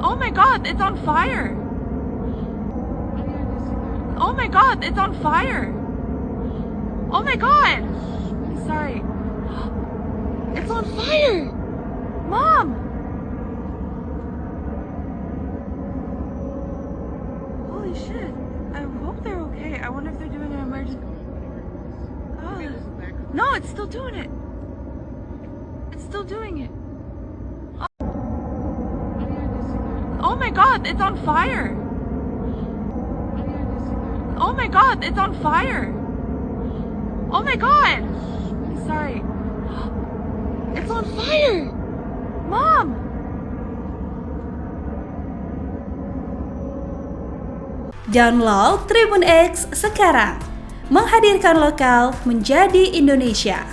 Oh my god, it's on fire! Oh my god, it's on fire! Oh my god! Sorry. It's on fire! Mom! Holy shit. I hope they're okay. I wonder if they're doing an emergency. Oh. No, it's still doing it. It's still doing it. Oh my god, it's on fire! Oh my god, it's on fire! Oh my god! Sorry. It's on fire! Mom! Download Tribun X sekarang. Menghadirkan lokal menjadi Indonesia.